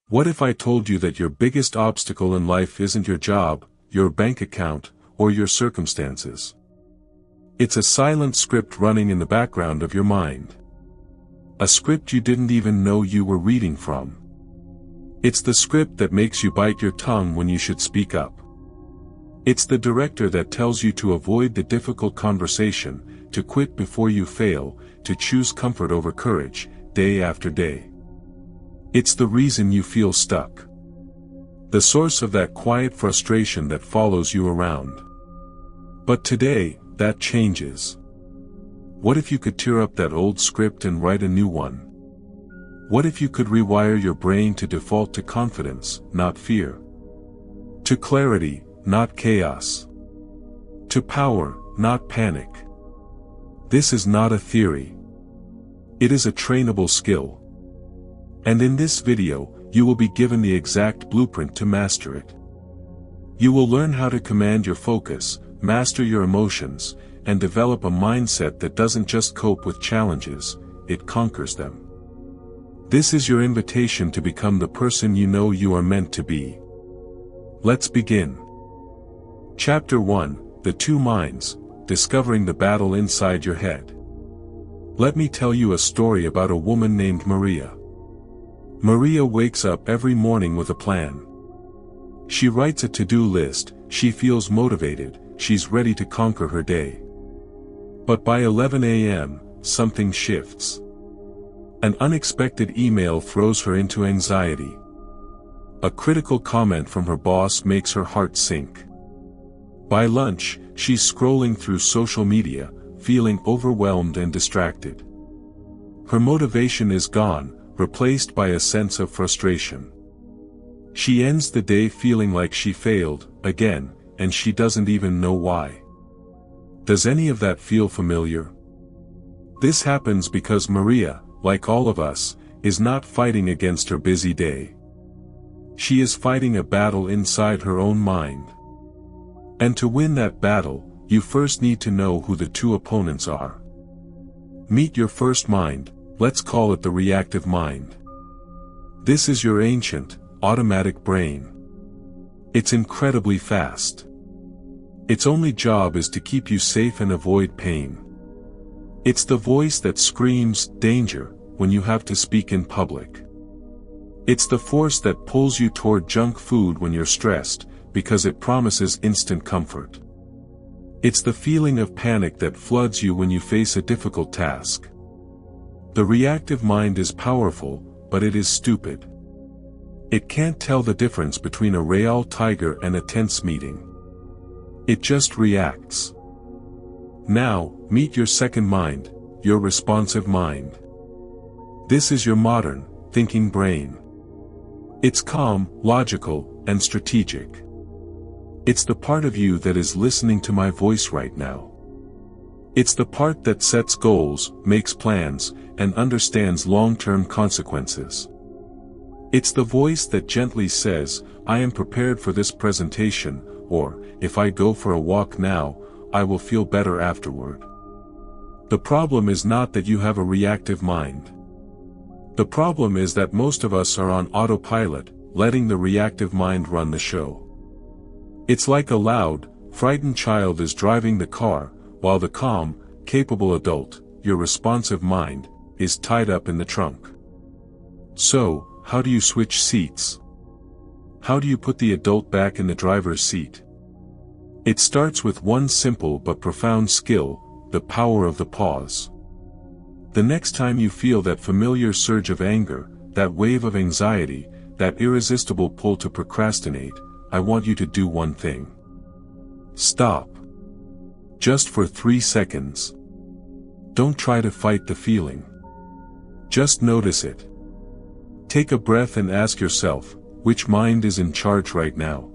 What if I told you that your biggest obstacle in life isn't your job, your bank account, or your circumstances? It's a silent script running in the background of your mind. A script you didn't even know you were reading from. It's the script that makes you bite your tongue when you should speak up. It's the director that tells you to avoid the difficult conversation, to quit before you fail, to choose comfort over courage, day after day. It's the reason you feel stuck. The source of that quiet frustration that follows you around. But today, that changes. What if you could tear up that old script and write a new one? What if you could rewire your brain to default to confidence, not fear? To clarity, not chaos. To power, not panic. This is not a theory. It is a trainable skill. And in this video, you will be given the exact blueprint to master it. You will learn how to command your focus, master your emotions, and develop a mindset that doesn't just cope with challenges, it conquers them. This is your invitation to become the person you know you are meant to be. Let's begin. Chapter 1, The Two Minds, Discovering the Battle Inside Your Head. Let me tell you a story about a woman named Maria. Maria wakes up every morning with a plan. She writes a to-do list, she feels motivated, she's ready to conquer her day. But by 11 a.m., something shifts. An unexpected email throws her into anxiety. A critical comment from her boss makes her heart sink. By lunch, she's scrolling through social media, feeling overwhelmed and distracted. Her motivation is gone, replaced by a sense of frustration. She ends the day feeling like she failed, again, and she doesn't even know why. Does any of that feel familiar? This happens because Maria, like all of us, is not fighting against her busy day. She is fighting a battle inside her own mind. And to win that battle, you first need to know who the two opponents are. Meet your first mind. Let's call it the reactive mind. This is your ancient, automatic brain. It's incredibly fast. Its only job is to keep you safe and avoid pain. It's the voice that screams, "Danger," when you have to speak in public. It's the force that pulls you toward junk food when you're stressed, because it promises instant comfort. It's the feeling of panic that floods you when you face a difficult task. The reactive mind is powerful, but it is stupid. It can't tell the difference between a real tiger and a tense meeting. It just reacts. Now, meet your second mind, your responsive mind. This is your modern, thinking brain. It's calm, logical, and strategic. It's the part of you that is listening to my voice right now. It's the part that sets goals, makes plans, and understands long-term consequences. It's the voice that gently says, "I am prepared for this presentation," or, "If I go for a walk now, I will feel better afterward." The problem is not that you have a reactive mind. The problem is that most of us are on autopilot, letting the reactive mind run the show. It's like a loud, frightened child is driving the car, while the calm, capable adult, your responsive mind, is tied up in the trunk. So, how do you switch seats? How do you put the adult back in the driver's seat? It starts with one simple but profound skill, the power of the pause. The next time you feel that familiar surge of anger, that wave of anxiety, that irresistible pull to procrastinate, I want you to do one thing. Stop. Just for 3 seconds. Don't try to fight the feeling. Just notice it. Take a breath and ask yourself, which mind is in charge right now?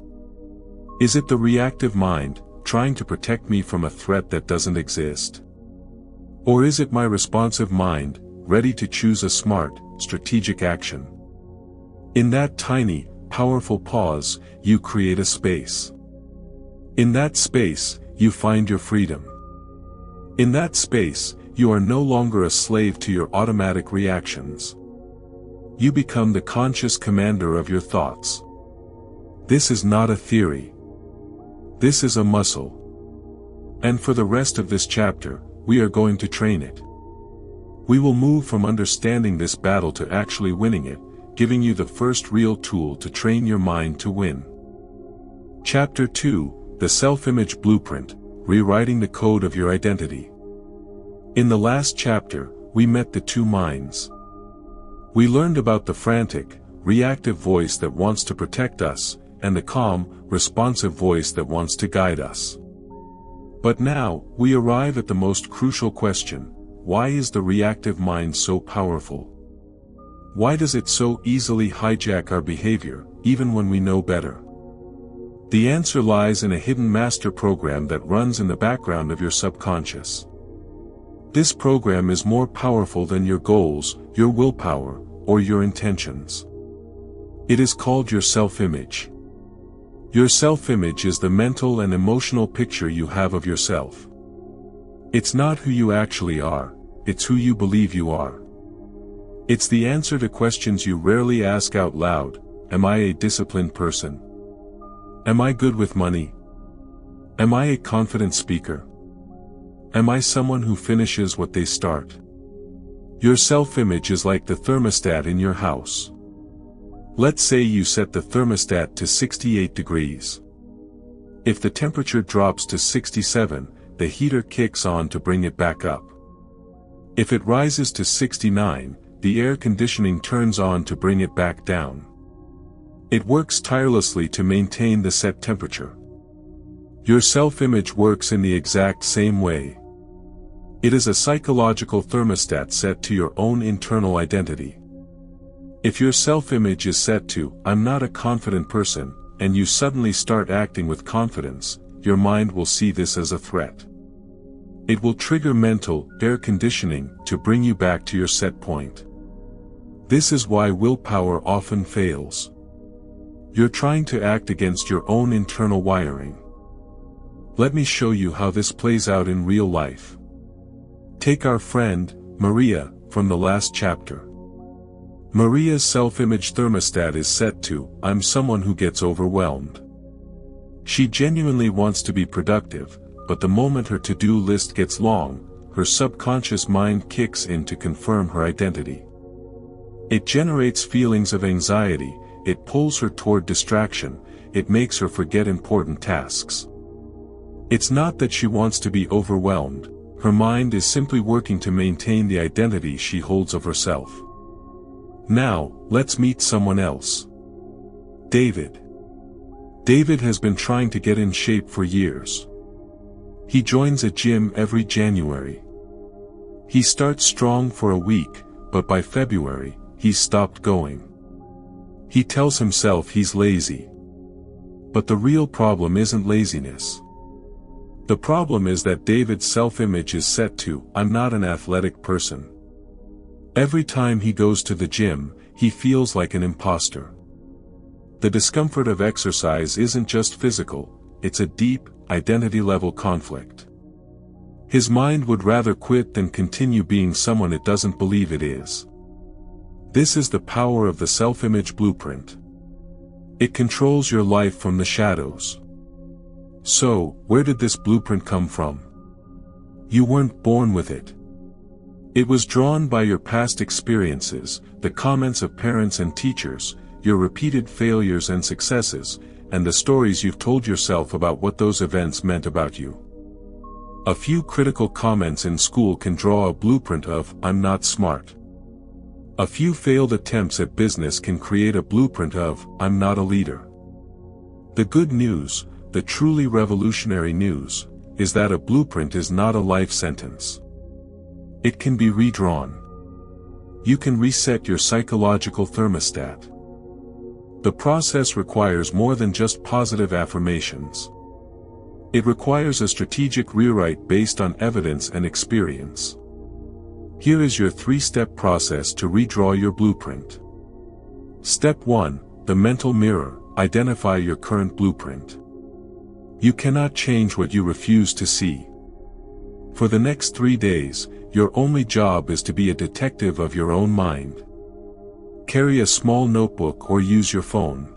Is it the reactive mind, trying to protect me from a threat that doesn't exist? Or is it my responsive mind, ready to choose a smart, strategic action? In that tiny, powerful pause, you create a space. In that space, you find your freedom. In that space, you are no longer a slave to your automatic reactions. You become the conscious commander of your thoughts. This is not a theory. This is a muscle. And for the rest of this chapter, we are going to train it. We will move from understanding this battle to actually winning it, giving you the first real tool to train your mind to win. Chapter 2, The Self-Image Blueprint, Rewriting the Code of Your Identity. In the last chapter, we met the two minds. We learned about the frantic, reactive voice that wants to protect us, and the calm, responsive voice that wants to guide us. But now, we arrive at the most crucial question: why is the reactive mind so powerful? Why does it so easily hijack our behavior, even when we know better? The answer lies in a hidden master program that runs in the background of your subconscious. This program is more powerful than your goals, your willpower, or your intentions. It is called your self-image. Your self-image is the mental and emotional picture you have of yourself. It's not who you actually are, it's who you believe you are. It's the answer to questions you rarely ask out loud. Am I a disciplined person? Am I good with money? Am I a confident speaker? Am I someone who finishes what they start? Your self-image is like the thermostat in your house. Let's say you set the thermostat to 68 degrees. If the temperature drops to 67, the heater kicks on to bring it back up. If it rises to 69, the air conditioning turns on to bring it back down. It works tirelessly to maintain the set temperature. Your self-image works in the exact same way. It is a psychological thermostat set to your own internal identity. If your self-image is set to, I'm not a confident person, and you suddenly start acting with confidence, your mind will see this as a threat. It will trigger mental air conditioning to bring you back to your set point. This is why willpower often fails. You're trying to act against your own internal wiring. Let me show you how this plays out in real life. Take our friend, Maria, from the last chapter. Maria's self-image thermostat is set to, I'm someone who gets overwhelmed. She genuinely wants to be productive, but the moment her to-do list gets long, her subconscious mind kicks in to confirm her identity. It generates feelings of anxiety, it pulls her toward distraction, it makes her forget important tasks. It's not that she wants to be overwhelmed, her mind is simply working to maintain the identity she holds of herself. Now, let's meet someone else. David. David has been trying to get in shape for years. He joins a gym every January. He starts strong for a week, but by February, he's stopped going. He tells himself he's lazy. But the real problem isn't laziness. The problem is that David's self-image is set to, I'm not an athletic person. Every time he goes to the gym, he feels like an imposter. The discomfort of exercise isn't just physical, it's a deep, identity-level conflict. His mind would rather quit than continue being someone it doesn't believe it is. This is the power of the self-image blueprint. It controls your life from the shadows. So, where did this blueprint come from? You weren't born with it. It was drawn by your past experiences, the comments of parents and teachers, your repeated failures and successes, and the stories you've told yourself about what those events meant about you. A few critical comments in school can draw a blueprint of, I'm not smart. A few failed attempts at business can create a blueprint of, I'm not a leader. The good news, the truly revolutionary news, is that a blueprint is not a life sentence. It can be redrawn. You can reset your psychological thermostat. The process requires more than just positive affirmations. It requires a strategic rewrite based on evidence and experience. Here is your 3-step process to redraw your blueprint. Step 1, the mental mirror, identify your current blueprint. You cannot change what you refuse to see. For the next 3 days, your only job is to be a detective of your own mind. Carry a small notebook or use your phone.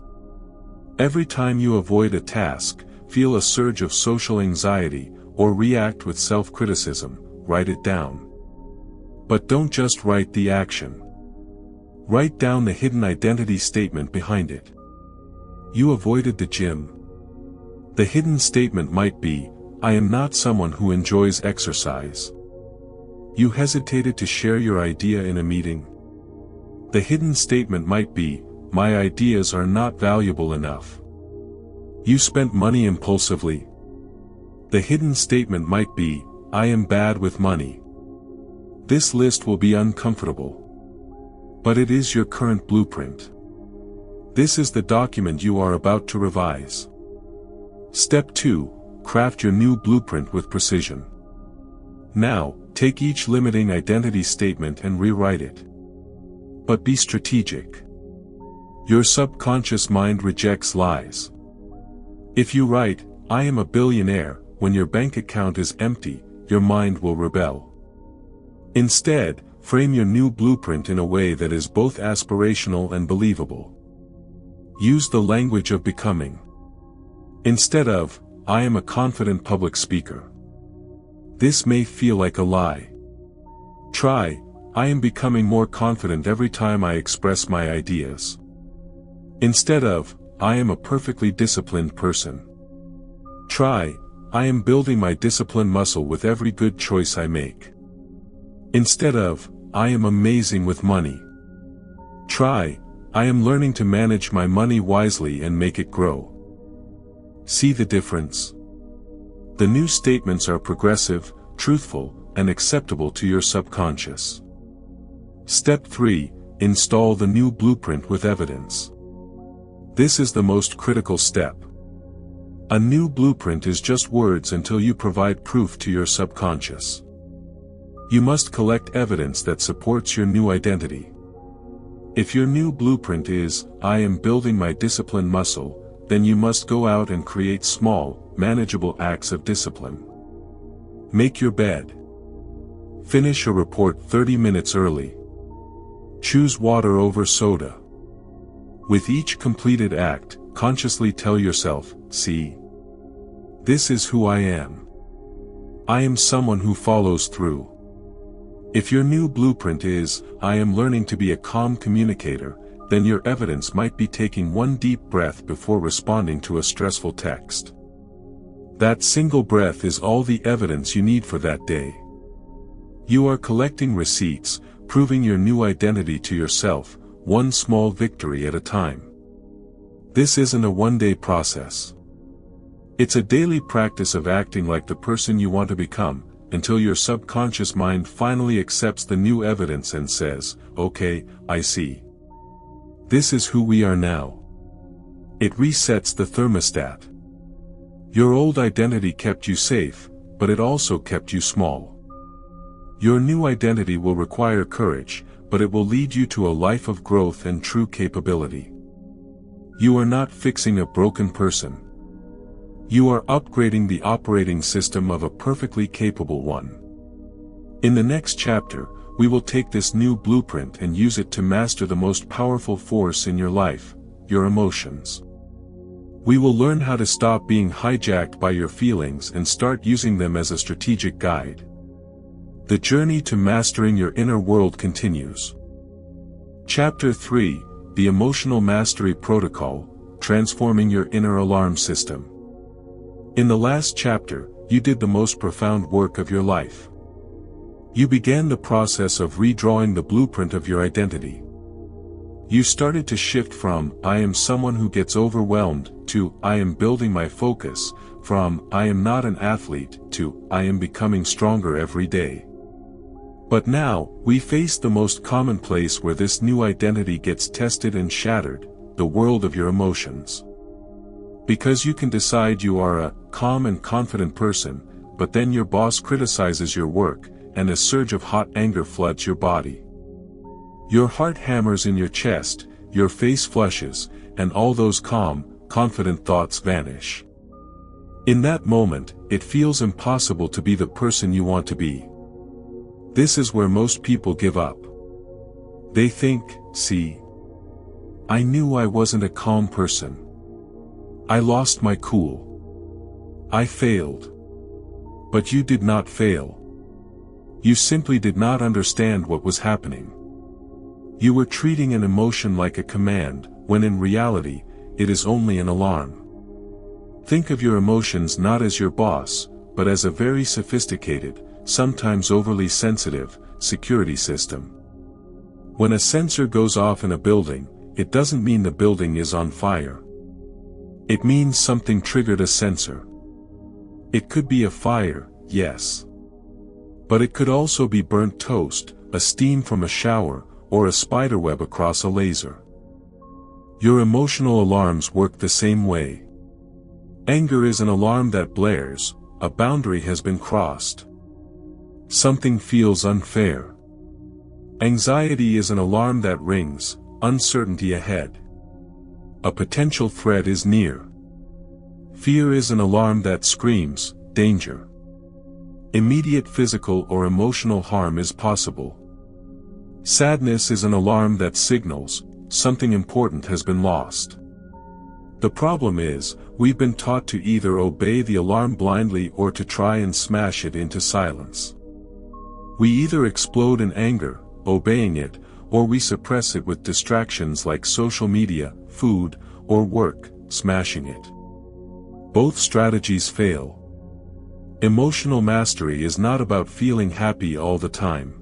Every time you avoid a task, feel a surge of social anxiety, or react with self-criticism, write it down. But don't just write the action. Write down the hidden identity statement behind it. You avoided the gym. The hidden statement might be, I am not someone who enjoys exercise. You hesitated to share your idea in a meeting. The hidden statement might be, my ideas are not valuable enough. You spent money impulsively. The hidden statement might be, I am bad with money. This list will be uncomfortable. But it is your current blueprint. This is the document you are about to revise. Step 2. Craft your new blueprint with precision. Now, take each limiting identity statement and rewrite it. But be strategic. Your subconscious mind rejects lies. If you write, I am a billionaire, when your bank account is empty, your mind will rebel. Instead, frame your new blueprint in a way that is both aspirational and believable. Use the language of becoming. Instead of, I am a confident public speaker. This may feel like a lie. Try, I am becoming more confident every time I express my ideas. Instead of, I am a perfectly disciplined person. Try, I am building my discipline muscle with every good choice I make. Instead of, I am amazing with money. Try, I am learning to manage my money wisely and make it grow. See the difference? The new statements are progressive, truthful, and acceptable to your subconscious. Step 3. Install the new blueprint with evidence. This is the most critical step. A new blueprint is just words until you provide proof to your subconscious. You must collect evidence that supports your new identity. If your new blueprint is, I am building my discipline muscle, then you must go out and create small, manageable acts of discipline. Make your bed. Finish a report 30 minutes early. Choose water over soda. With each completed act, consciously tell yourself, see. This is who I am. I am someone who follows through. If your new blueprint is, I am learning to be a calm communicator, then your evidence might be taking one deep breath before responding to a stressful text. That single breath is all the evidence you need for that day. You are collecting receipts, proving your new identity to yourself, one small victory at a time. This isn't a one-day process. It's a daily practice of acting like the person you want to become, until your subconscious mind finally accepts the new evidence and says, okay, I see. This is who we are now. It resets the thermostat. Your old identity kept you safe, but it also kept you small. Your new identity will require courage, but it will lead you to a life of growth and true capability. You are not fixing a broken person. You are upgrading the operating system of a perfectly capable one. In the next chapter, we will take this new blueprint and use it to master the most powerful force in your life, your emotions. We will learn how to stop being hijacked by your feelings and start using them as a strategic guide. The journey to mastering your inner world continues. Chapter 3, The Emotional Mastery Protocol, Transforming Your Inner Alarm System. In the last chapter, you did the most profound work of your life. You began the process of redrawing the blueprint of your identity. You started to shift from, I am someone who gets overwhelmed, to, I am building my focus, from, I am not an athlete, to, I am becoming stronger every day. But now, we face the most common place where this new identity gets tested and shattered, the world of your emotions. Because you can decide you are a calm and confident person, but then your boss criticizes your work, and a surge of hot anger floods your body. Your heart hammers in your chest, your face flushes, and all those calm, confident thoughts vanish. In that moment, it feels impossible to be the person you want to be. This is where most people give up. They think, see, I knew I wasn't a calm person. I lost my cool. I failed. But you did not fail. You simply did not understand what was happening. You were treating an emotion like a command, when in reality, it is only an alarm. Think of your emotions not as your boss, but as a very sophisticated, sometimes overly sensitive, security system. When a sensor goes off in a building, it doesn't mean the building is on fire. It means something triggered a sensor. It could be a fire, yes. But it could also be burnt toast, a steam from a shower, or a spiderweb across a laser. Your emotional alarms work the same way. Anger is an alarm that blares, a boundary has been crossed. Something feels unfair. Anxiety is an alarm that rings, uncertainty ahead. A potential threat is near. Fear is an alarm that screams, danger. Immediate physical or emotional harm is possible. Sadness is an alarm that signals, something important has been lost. The problem is, we've been taught to either obey the alarm blindly or to try and smash it into silence. We either explode in anger, obeying it, or we suppress it with distractions like social media, food, or work, smashing it. Both strategies fail. Emotional mastery is not about feeling happy all the time.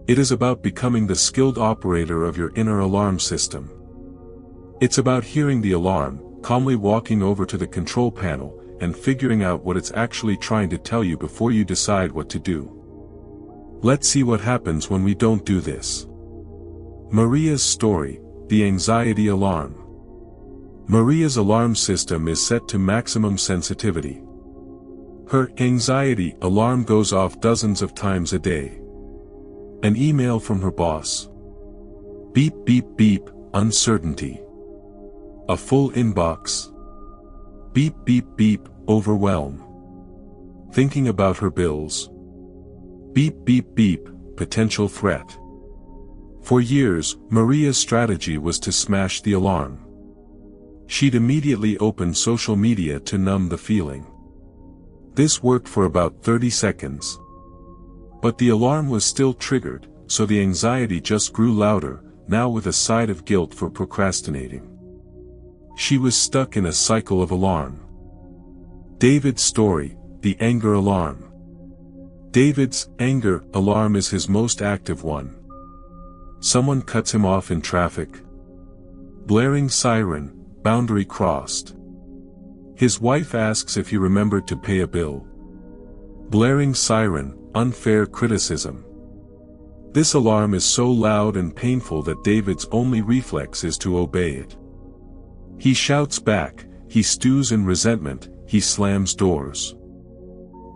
It is about becoming the skilled operator of your inner alarm system. It's about hearing the alarm, calmly walking over to the control panel, and figuring out what it's actually trying to tell you before you decide what to do. Let's see what happens when we don't do this. Maria's story, the anxiety alarm. Maria's alarm system is set to maximum sensitivity. Her anxiety alarm goes off dozens of times a day. An email from her boss. Beep beep beep, uncertainty. A full inbox. Beep beep beep, overwhelm. Thinking about her bills. Beep beep beep, potential threat. For years, Maria's strategy was to smash the alarm. She'd immediately open social media to numb the feeling. This worked for about 30 seconds. But the alarm was still triggered, so the anxiety just grew louder, now with a side of guilt for procrastinating. She was stuck in a cycle of alarm. David's story, the anger alarm. David's anger alarm is his most active one. Someone cuts him off in traffic. Blaring siren, boundary crossed. His wife asks if he remembered to pay a bill. Blaring siren, unfair criticism. This alarm is so loud and painful that David's only reflex is to obey it. He shouts back, he stews in resentment, he slams doors.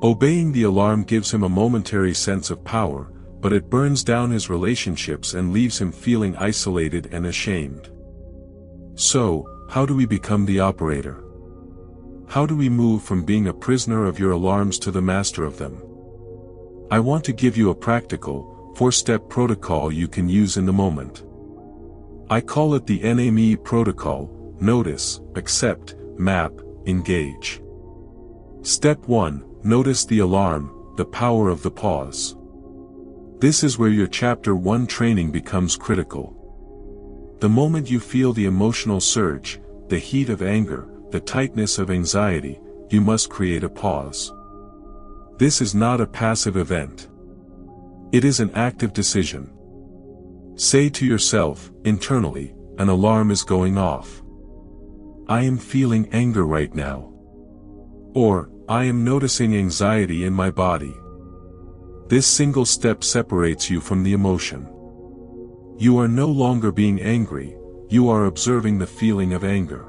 Obeying the alarm gives him a momentary sense of power, but it burns down his relationships and leaves him feeling isolated and ashamed. So, how do we become the operator? How do we move from being a prisoner of your alarms to the master of them? I want to give you a practical, 4-step protocol you can use in the moment. I call it the NME protocol: notice, accept, map, engage. Step 1, notice the alarm, the power of the pause. This is where your Chapter 1 training becomes critical. The moment you feel the emotional surge, the heat of anger, the tightness of anxiety, you must create a pause. This is not a passive event. It is an active decision. Say to yourself, internally, an alarm is going off. I am feeling anger right now. Or, I am noticing anxiety in my body. This single step separates you from the emotion. You are no longer being angry, you are observing the feeling of anger.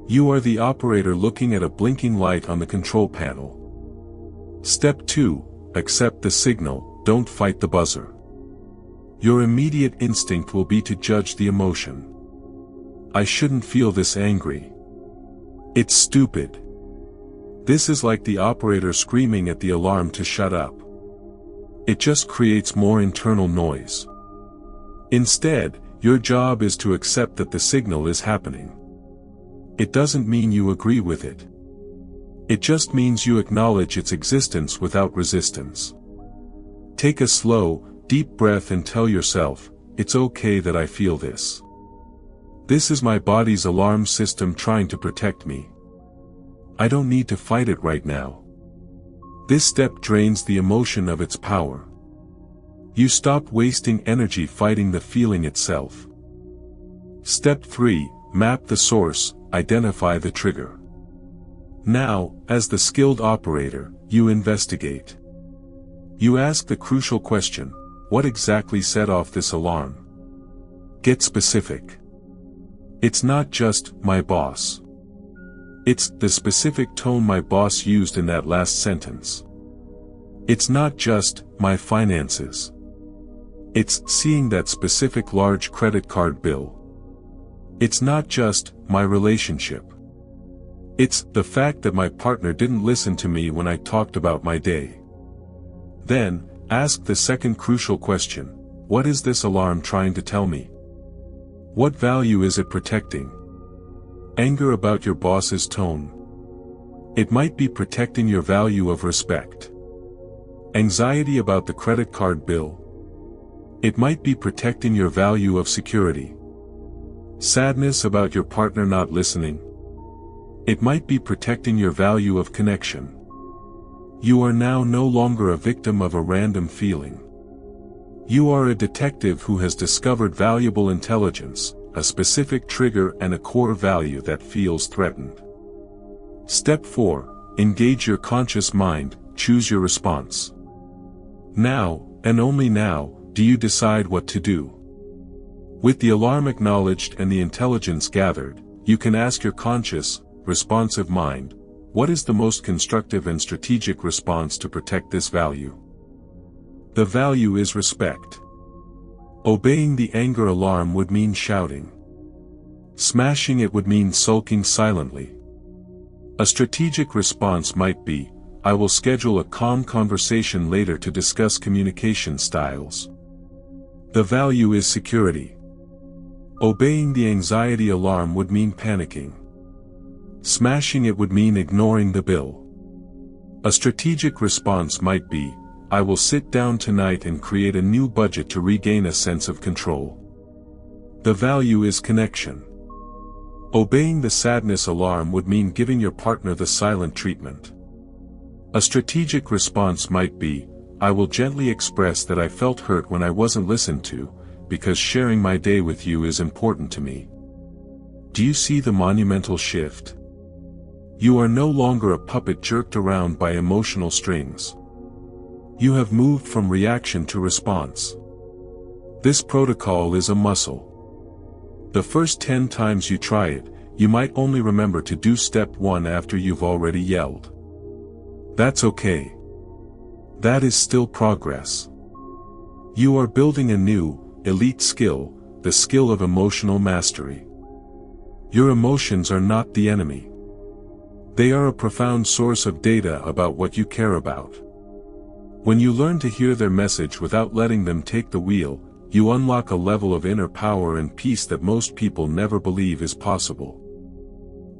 You are the operator looking at a blinking light on the control panel. Step 2, accept the signal, don't fight the buzzer. Your immediate instinct will be to judge the emotion. I shouldn't feel this angry. It's stupid. This is like the operator screaming at the alarm to shut up. It just creates more internal noise. Instead, Your job is to accept that the signal is happening. It doesn't mean you agree with it. It just means you acknowledge its existence without resistance. Take a slow, deep breath and tell yourself, it's okay that I feel this. This is my body's alarm system trying to protect me. I don't need to fight it right now. This step drains the emotion of its power. You stop wasting energy fighting the feeling itself. Step 3, map the source, identify the trigger. Now, as the skilled operator, you investigate. You ask the crucial question, what exactly set off this alarm? Get specific. It's not just, my boss. It's the specific tone my boss used in that last sentence. It's not just, my finances. It's seeing that specific large credit card bill. It's not just, my relationship. It's the fact that my partner didn't listen to me when I talked about my day. Then, ask the second crucial question, what is this alarm trying to tell me? What value is it protecting? Anger about your boss's tone. It might be protecting your value of respect. Anxiety about the credit card bill. It might be protecting your value of security. Sadness about your partner not listening. It might be protecting your value of connection. You are now no longer a victim of a random feeling. You are a detective who has discovered valuable intelligence, a specific trigger and a core value that feels threatened. Step 4, engage your conscious mind, choose your response. Now, and only now, do you decide what to do. With the alarm acknowledged and the intelligence gathered, you can ask your conscious, responsive mind, what is the most constructive and strategic response to protect this value? The value is respect. Obeying the anger alarm would mean shouting. Smashing it would mean sulking silently. A strategic response might be, I will schedule a calm conversation later to discuss communication styles. The value is security. Obeying the anxiety alarm would mean panicking. Smashing it would mean ignoring the bill. A strategic response might be, I will sit down tonight and create a new budget to regain a sense of control. The value is connection. Obeying the sadness alarm would mean giving your partner the silent treatment. A strategic response might be, I will gently express that I felt hurt when I wasn't listened to, because sharing my day with you is important to me. Do you see the monumental shift? You are no longer a puppet jerked around by emotional strings. You have moved from reaction to response. This protocol is a muscle. The first 10 times you try it, you might only remember to do step 1 after you've already yelled. That's okay. That is still progress. You are building a new, elite skill, the skill of emotional mastery. Your emotions are not the enemy. They are a profound source of data about what you care about. When you learn to hear their message without letting them take the wheel, you unlock a level of inner power and peace that most people never believe is possible.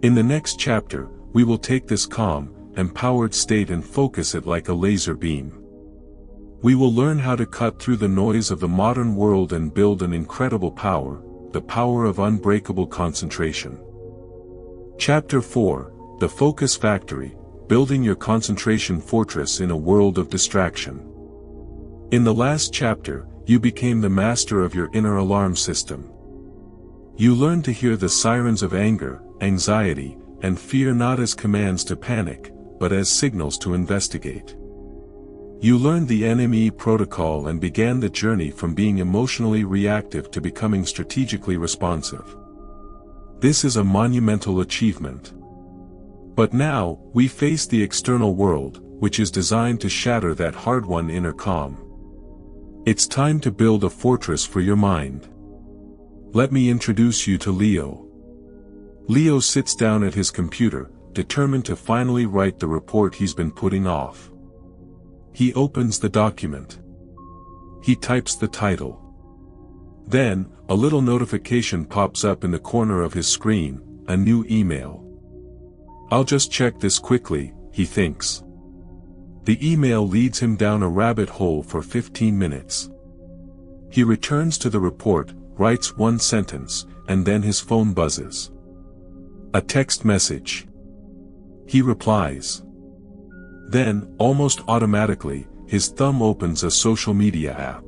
In the next chapter, we will take this calm, empowered state and focus it like a laser beam. We will learn how to cut through the noise of the modern world and build an incredible power, the power of unbreakable concentration. Chapter 4, The Focus Factory, Building Your Concentration Fortress in a World of Distraction. In the last chapter, you became the master of your inner alarm system. You learned to hear the sirens of anger, anxiety, and fear not as commands to panic, but as signals to investigate. You learned the NME protocol and began the journey from being emotionally reactive to becoming strategically responsive. This is a monumental achievement. But now, we face the external world, which is designed to shatter that hard-won inner calm. It's time to build a fortress for your mind. Let me introduce you to Leo. Leo sits down at his computer, determined to finally write the report he's been putting off. He opens the document. He types the title. Then, a little notification pops up in the corner of his screen, a new email. "I'll just check this quickly," he thinks. The email leads him down a rabbit hole for 15 minutes. He returns to the report, writes one sentence, and then his phone buzzes. A text message. He replies. Then, almost automatically, his thumb opens a social media app.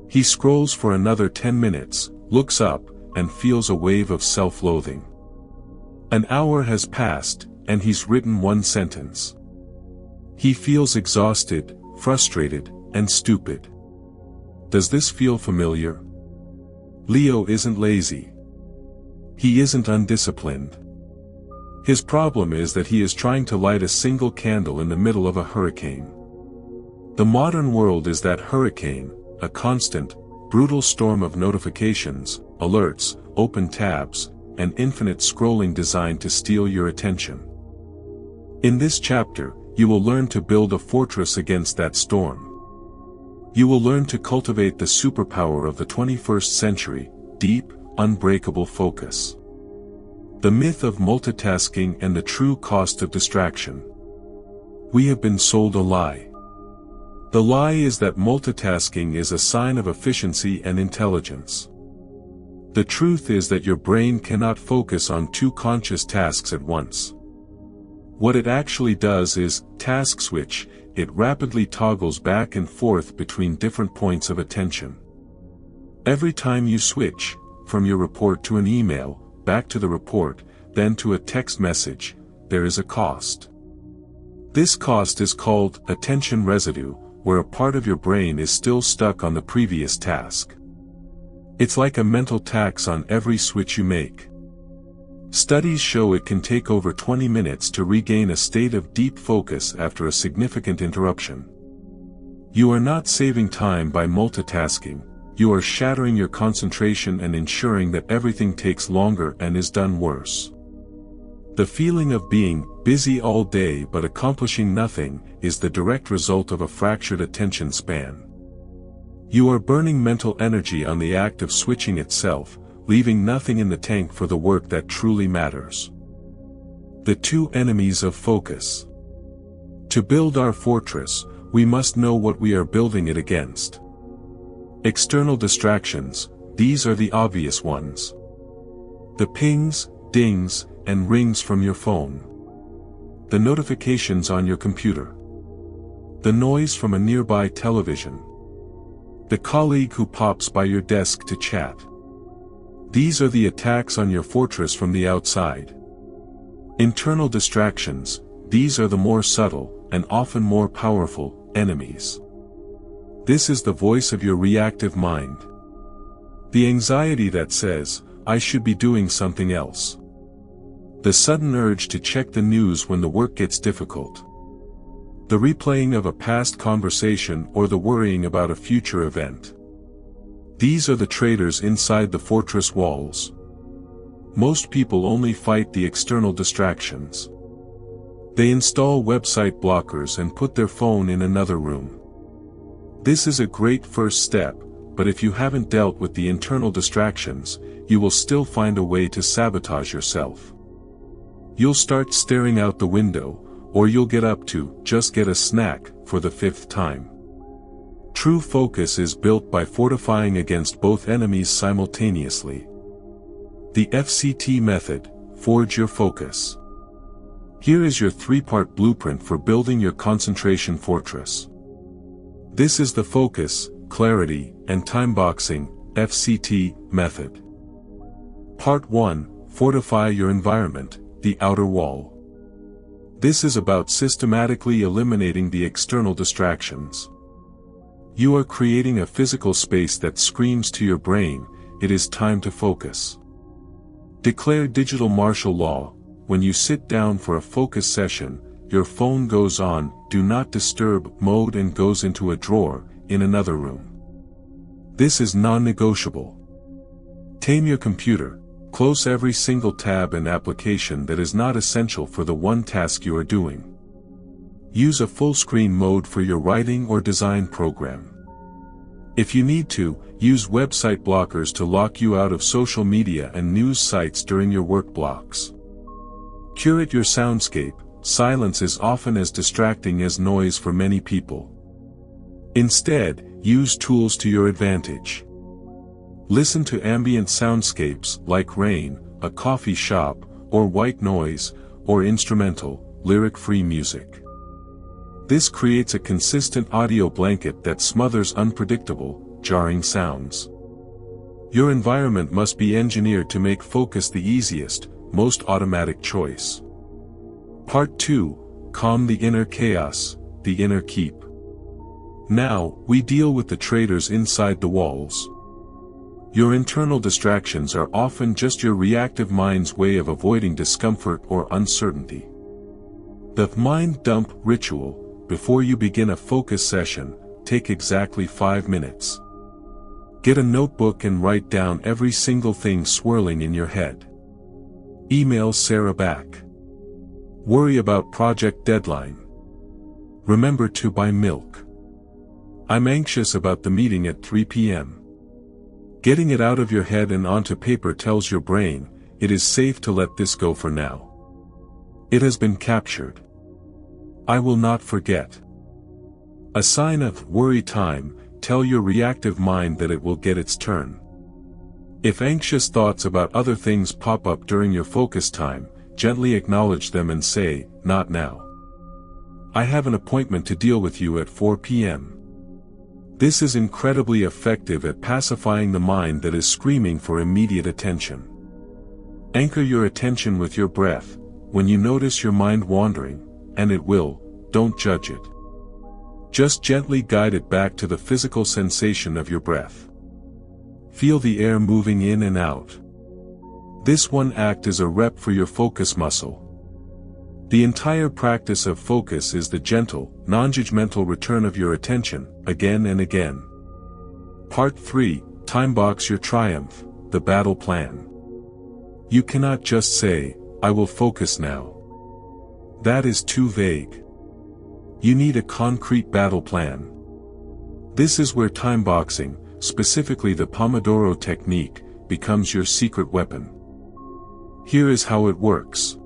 He scrolls for another 10 minutes, looks up, and feels a wave of self-loathing. An hour has passed, and he's written one sentence. He feels exhausted, frustrated, and stupid. Does this feel familiar? Leo isn't lazy. He isn't undisciplined. His problem is that he is trying to light a single candle in the middle of a hurricane. The modern world is that hurricane, a constant, brutal storm of notifications, alerts, open tabs, and infinite scrolling designed to steal your attention. In this chapter, you will learn to build a fortress against that storm. You will learn to cultivate the superpower of the 21st century, deep, unbreakable focus. The myth of multitasking and the true cost of distraction. We have been sold a lie. The lie is that multitasking is a sign of efficiency and intelligence. The truth is that your brain cannot focus on two conscious tasks at once. What it actually does is, task switch. It rapidly toggles back and forth between different points of attention. Every time you switch, from your report to an email, back to the report, then to a text message, there is a cost. This cost is called attention residue, where a part of your brain is still stuck on the previous task. It's like a mental tax on every switch you make. Studies show it can take over 20 minutes to regain a state of deep focus after a significant interruption. You are not saving time by multitasking, you are shattering your concentration and ensuring that everything takes longer and is done worse. The feeling of being busy all day but accomplishing nothing is the direct result of a fractured attention span. You are burning mental energy on the act of switching itself, leaving nothing in the tank for the work that truly matters. The two enemies of focus. To build our fortress, we must know what we are building it against. External distractions, these are the obvious ones. The pings, dings, and rings from your phone. The notifications on your computer. The noise from a nearby television. The colleague who pops by your desk to chat. These are the attacks on your fortress from the outside. Internal distractions, these are the more subtle, and often more powerful, enemies. This is the voice of your reactive mind. The anxiety that says, "I should be doing something else." The sudden urge to check the news when the work gets difficult. The replaying of a past conversation or the worrying about a future event. These are the traitors inside the fortress walls. Most people only fight the external distractions. They install website blockers and put their phone in another room. This is a great first step, but if you haven't dealt with the internal distractions, you will still find a way to sabotage yourself. You'll start staring out the window, or you'll get up to just get a snack for the 5th time. True focus is built by fortifying against both enemies simultaneously. The FCT method, forge your focus. Here is your 3-part blueprint for building your concentration fortress. This is the focus, clarity, and time boxing, FCT, method. Part 1, fortify your environment, the outer wall. This is about systematically eliminating the external distractions. You are creating a physical space that screams to your brain, it is time to focus. Declare digital martial law. When you sit down for a focus session, your phone goes on do not disturb mode and goes into a drawer, in another room. This is non-negotiable. Tame your computer, close every single tab and application that is not essential for the one task you are doing. Use a full screen mode for your writing or design program. If you need to, use website blockers to lock you out of social media and news sites during your work blocks. Curate your soundscape. Silence is often as distracting as noise for many people. Instead, use tools to your advantage. Listen to ambient soundscapes like rain, a coffee shop, or white noise, or instrumental, lyric-free music. This creates a consistent audio blanket that smothers unpredictable, jarring sounds. Your environment must be engineered to make focus the easiest, most automatic choice. Part 2. Calm the inner chaos, the inner keep. Now, we deal with the traitors inside the walls. Your internal distractions are often just your reactive mind's way of avoiding discomfort or uncertainty. The mind dump ritual. Before you begin a focus session, take exactly 5 minutes. Get a notebook and write down every single thing swirling in your head. Email Sarah back. Worry about project deadline. Remember to buy milk. I'm anxious about the meeting at 3 p.m. Getting it out of your head and onto paper tells your brain, it is safe to let this go for now. It has been captured. I will not forget. A sign of worry time. Tell your reactive mind that it will get its turn. If anxious thoughts about other things pop up during your focus time, gently acknowledge them and say, not now. I have an appointment to deal with you at 4 p.m. This is incredibly effective at pacifying the mind that is screaming for immediate attention. Anchor your attention with your breath. When you notice your mind wandering, and it will, don't judge it. Just gently guide it back to the physical sensation of your breath. Feel the air moving in and out. This one act is a rep for your focus muscle. The entire practice of focus is the gentle, non-judgmental return of your attention, again and again. Part 3. Time box your triumph, the battle plan. You cannot just say, I will focus now. That is too vague. You need a concrete battle plan. This is where time boxing, specifically the Pomodoro technique, becomes your secret weapon. Here is how it works.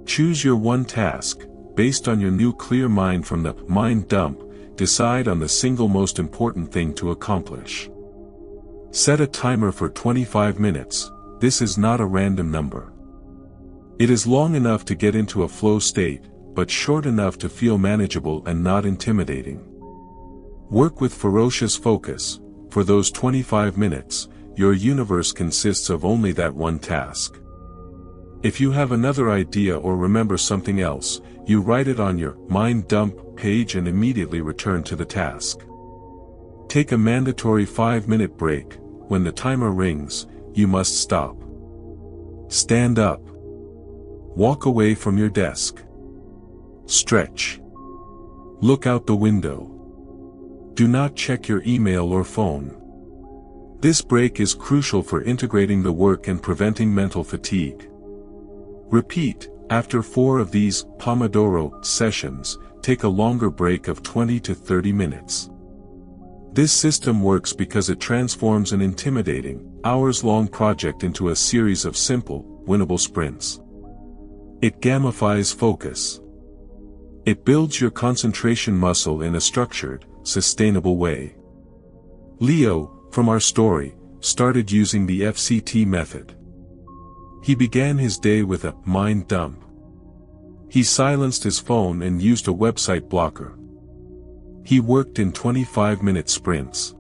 Choose your one task. Based on your new clear mind from the mind dump, decide on the single most important thing to accomplish. Set a timer for 25 minutes. This is not a random number. It is long enough to get into a flow state, but short enough to feel manageable and not intimidating. Work with ferocious focus. For those 25 minutes, your universe consists of only that one task. If you have another idea or remember something else, you write it on your mind dump page and immediately return to the task. Take a mandatory 5-minute break. When the timer rings, you must stop. Stand up. Walk away from your desk. Stretch. Look out the window. Do not check your email or phone. This break is crucial for integrating the work and preventing mental fatigue. Repeat. After 4 of these Pomodoro sessions, take a longer break of 20 to 30 minutes. This system works because it transforms an intimidating, hours-long project into a series of simple, winnable sprints. It gamifies focus. It builds your concentration muscle in a structured, sustainable way. Leo, from our story, started using the FCT method. He began his day with a mind dump. He silenced his phone and used a website blocker. He worked in 25-minute sprints.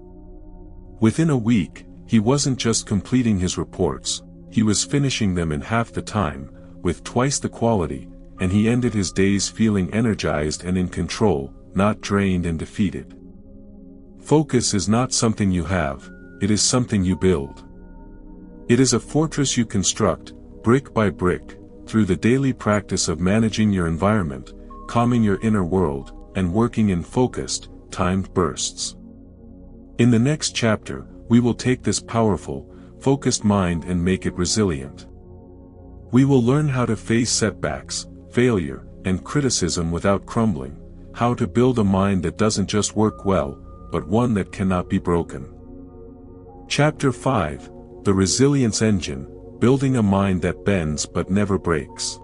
Within a week, he wasn't just completing his reports, he was finishing them in half the time, with twice the quality, and he ended his days feeling energized and in control, not drained and defeated. Focus is not something you have, it is something you build. It is a fortress you construct, brick by brick, through the daily practice of managing your environment, calming your inner world, and working in focused, timed bursts. In the next chapter, we will take this powerful, focused mind and make it resilient. We will learn how to face setbacks, failure, and criticism without crumbling, how to build a mind that doesn't just work well, but one that cannot be broken. Chapter 5, The Resilience Engine, Building a Mind that Bends but Never Breaks.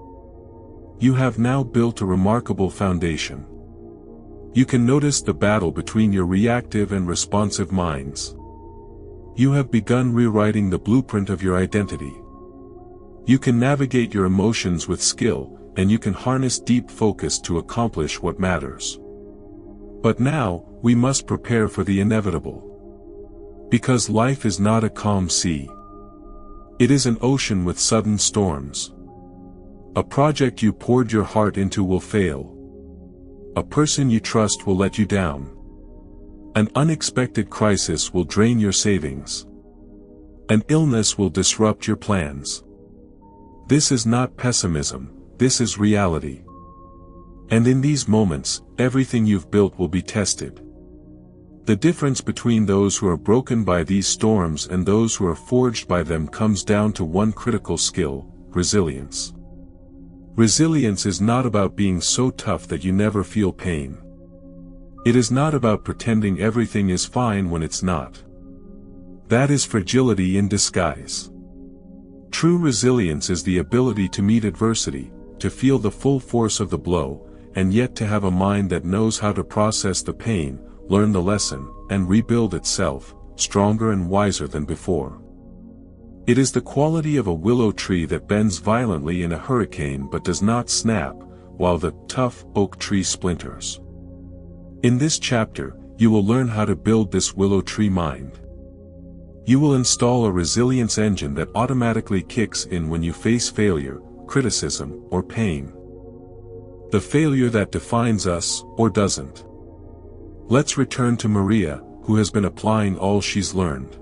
You have now built a remarkable foundation. You can notice the battle between your reactive and responsive minds. You have begun rewriting the blueprint of your identity. You can navigate your emotions with skill, and you can harness deep focus to accomplish what matters. But now, we must prepare for the inevitable. Because life is not a calm sea. It is an ocean with sudden storms. A project you poured your heart into will fail. A person you trust will let you down. An unexpected crisis will drain your savings. An illness will disrupt your plans. This is not pessimism, this is reality. And in these moments, everything you've built will be tested. The difference between those who are broken by these storms and those who are forged by them comes down to one critical skill: resilience. Resilience is not about being so tough that you never feel pain. It is not about pretending everything is fine when it's not. That is fragility in disguise. True resilience is the ability to meet adversity, to feel the full force of the blow, and yet to have a mind that knows how to process the pain, learn the lesson, and rebuild itself, stronger and wiser than before. It is the quality of a willow tree that bends violently in a hurricane but does not snap, while the tough oak tree splinters. In this chapter, you will learn how to build this willow tree mind. You will install a resilience engine that automatically kicks in when you face failure, criticism, or pain. The failure that defines us, or doesn't. Let's return to Maria, who has been applying all she's learned.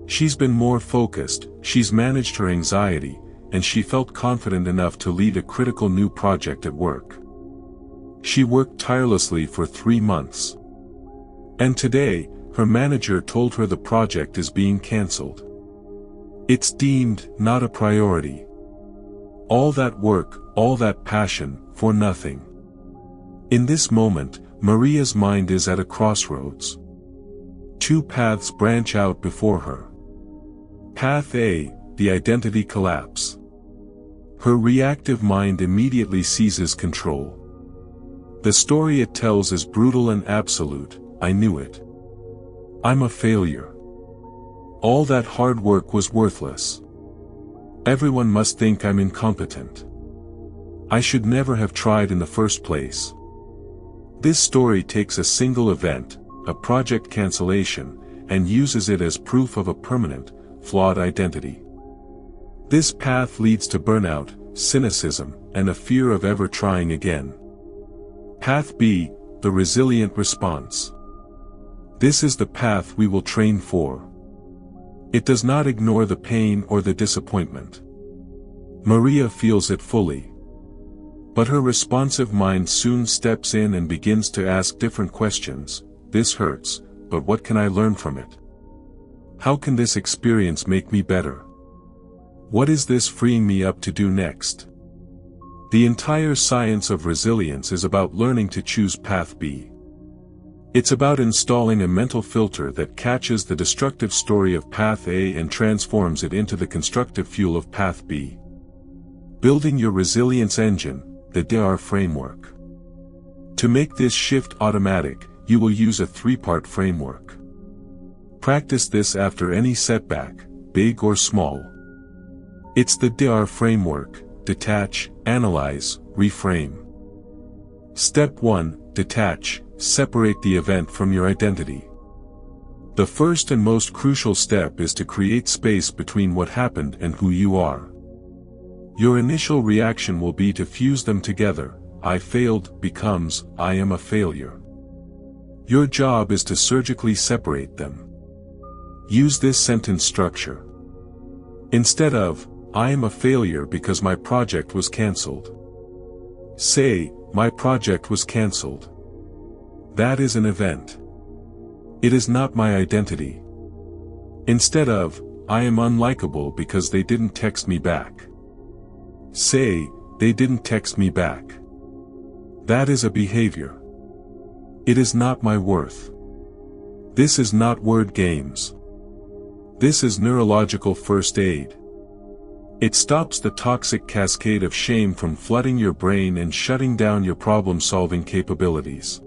She's been more focused, she's managed her anxiety, and she felt confident enough to lead a critical new project at work. She worked tirelessly for 3 months. And today, her manager told her the project is being cancelled. It's deemed not a priority. All that work, all that passion, for nothing. In this moment, Maria's mind is at a crossroads. 2 paths branch out before her. Path A, the identity collapse. Her reactive mind immediately seizes control. The story it tells is brutal and absolute: I knew it. I'm a failure. All that hard work was worthless. Everyone must think I'm incompetent. I should never have tried in the first place. This story takes a single event, a project cancellation, and uses it as proof of a permanent, flawed identity. This path leads to burnout, cynicism, and a fear of ever trying again. Path B, the resilient response. This is the path we will train for. It does not ignore the pain or the disappointment. Maria feels it fully. But her responsive mind soon steps in and begins to ask different questions. This hurts, but what can I learn from it? How can this experience make me better? What is this freeing me up to do next? The entire science of resilience is about learning to choose path B. It's about installing a mental filter that catches the destructive story of path A and transforms it into the constructive fuel of path B. Building your resilience engine, the DR framework. To make this shift automatic, you will use a 3-part framework. Practice this after any setback, big or small. It's the DR framework: detach, analyze, reframe. Step 1, detach, separate the event from your identity. The first and most crucial step is to create space between what happened and who you are. Your initial reaction will be to fuse them together. I failed becomes, I am a failure. Your job is to surgically separate them. Use this sentence structure. Instead of, I am a failure because my project was cancelled, say, my project was cancelled. That is an event. It is not my identity. Instead of, I am unlikable because they didn't text me back, say, they didn't text me back. That is a behavior. It is not my worth. This is not word games. This is neurological first aid. It stops the toxic cascade of shame from flooding your brain and shutting down your problem-solving capabilities.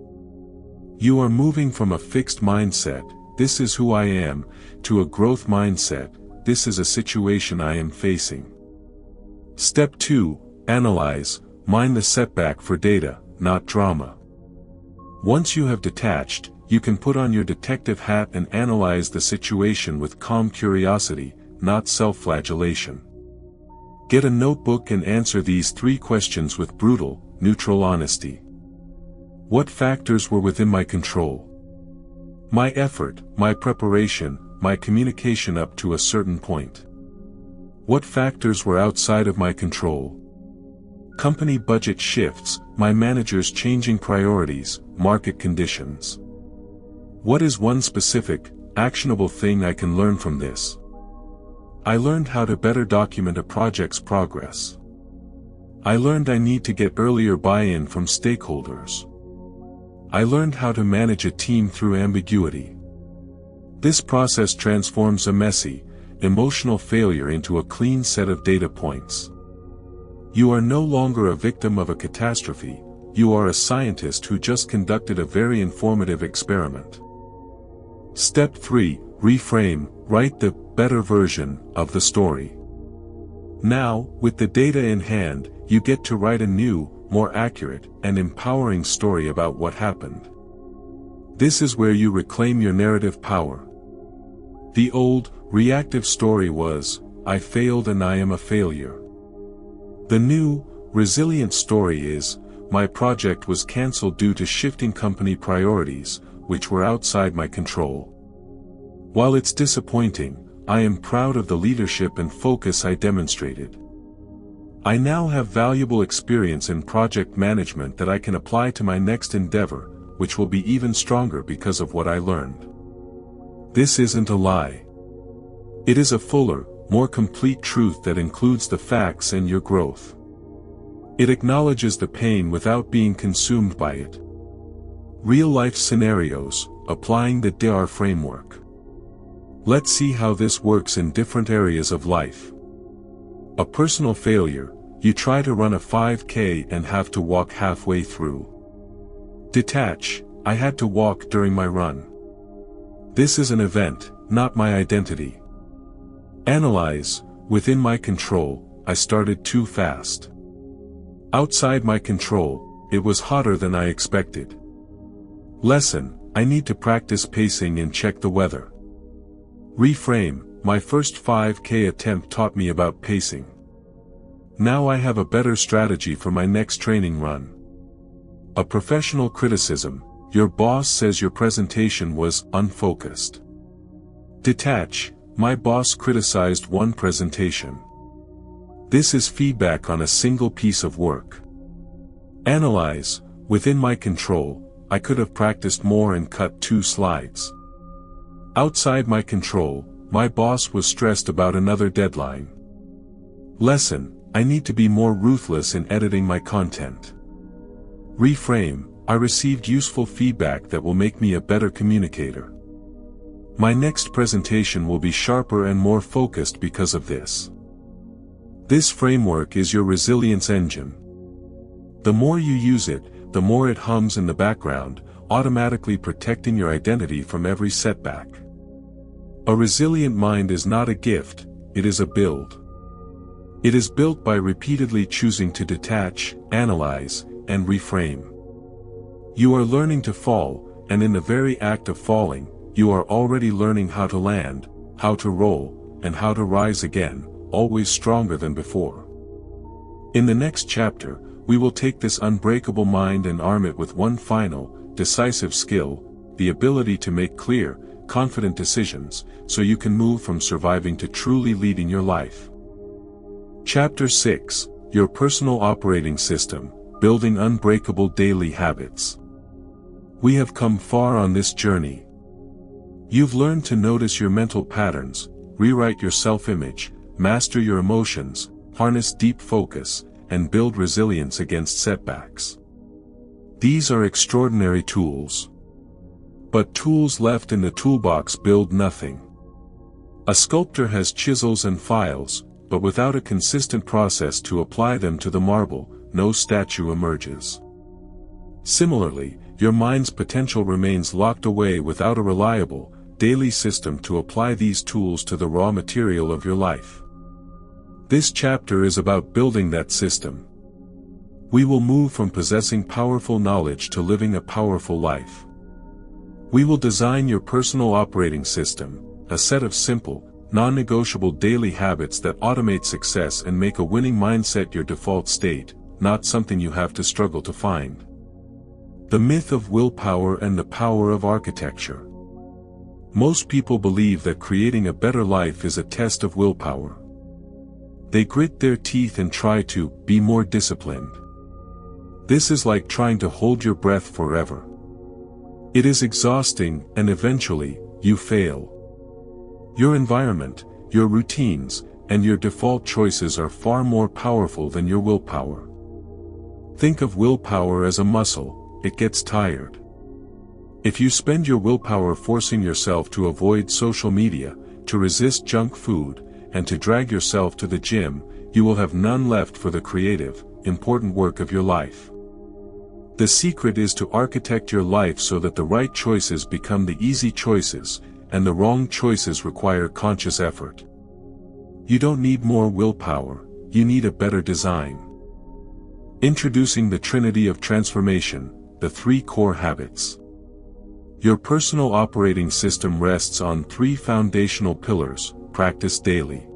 You are moving from a fixed mindset, "This is who I am," to a growth mindset, "This is a situation I am facing." Step 2, analyze, mine the setback for data, not drama. Once you have detached, you can put on your detective hat and analyze the situation with calm curiosity, not self-flagellation. Get a notebook and answer these 3 questions with brutal, neutral honesty. What factors were within my control? My effort, my preparation, my communication up to a certain point. What factors were outside of my control? Company budget shifts, my manager's changing priorities, market conditions. What is one specific, actionable thing I can learn from this? I learned how to better document a project's progress. I learned I need to get earlier buy-in from stakeholders. I learned how to manage a team through ambiguity. This process transforms a messy, emotional failure into a clean set of data points. You are no longer a victim of a catastrophe, you are a scientist who just conducted a very informative experiment. Step 3, reframe, write the better version of the story. Now, with the data in hand, you get to write a new, more accurate, and empowering story about what happened. This is where you reclaim your narrative power. The old, reactive story was, "I failed and I am a failure." The new, resilient story is, "My project was cancelled due to shifting company priorities, which were outside my control. While it's disappointing, I am proud of the leadership and focus I demonstrated. I now have valuable experience in project management that I can apply to my next endeavor, which will be even stronger because of what I learned." This isn't a lie. It is a fuller, more complete truth that includes the facts and your growth. It acknowledges the pain without being consumed by it. Real-life scenarios, applying the DAR framework. Let's see how this works in different areas of life. A personal failure, you try to run a 5K and have to walk halfway through. Detach, I had to walk during my run. This is an event, not my identity. Analyze, within my control, I started too fast. Outside my control, it was hotter than I expected. Lesson, I need to practice pacing and check the weather. Reframe, my first 5K attempt taught me about pacing. Now I have a better strategy for my next training run. A professional criticism, your boss says your presentation was unfocused. Detach, my boss criticized one presentation. This is feedback on a single piece of work. Analyze, within my control, I could have practiced more and cut 2 slides. Outside my control, my boss was stressed about another deadline. Lesson, I need to be more ruthless in editing my content. Reframe, I received useful feedback that will make me a better communicator. My next presentation will be sharper and more focused because of this. This framework is your resilience engine. The more you use it, the more it hums in the background, automatically protecting your identity from every setback. A resilient mind is not a gift, it is a build. It is built by repeatedly choosing to detach, analyze, and reframe. You are learning to fall, and in the very act of falling, you are already learning how to land, how to roll, and how to rise again, always stronger than before. In the next chapter, we will take this unbreakable mind and arm it with one final, decisive skill, the ability to make clear, confident decisions, so you can move from surviving to truly leading your life. Chapter 6, Your Personal Operating System, Building Unbreakable Daily Habits. We have come far on this journey. You've learned to notice your mental patterns, rewrite your self-image, master your emotions, harness deep focus, and build resilience against setbacks. These are extraordinary tools. But tools left in the toolbox build nothing. A sculptor has chisels and files, but without a consistent process to apply them to the marble, no statue emerges. Similarly, your mind's potential remains locked away without a reliable, daily system to apply these tools to the raw material of your life. This chapter is about building that system. We will move from possessing powerful knowledge to living a powerful life. We will design your personal operating system, a set of simple, non-negotiable daily habits that automate success and make a winning mindset your default state, not something you have to struggle to find. The myth of willpower and the power of architecture. Most people believe that creating a better life is a test of willpower. They grit their teeth and try to be more disciplined. This is like trying to hold your breath forever. It is exhausting, and eventually, you fail. Your environment, your routines, and your default choices are far more powerful than your willpower. Think of willpower as a muscle. It gets tired. If you spend your willpower forcing yourself to avoid social media, to resist junk food, and to drag yourself to the gym, you will have none left for the creative, important work of your life. The secret is to architect your life so that the right choices become the easy choices, and the wrong choices require conscious effort. You don't need more willpower, you need a better design. Introducing the Trinity of Transformation, the 3 core habits. Your personal operating system rests on 3 foundational pillars, practice daily.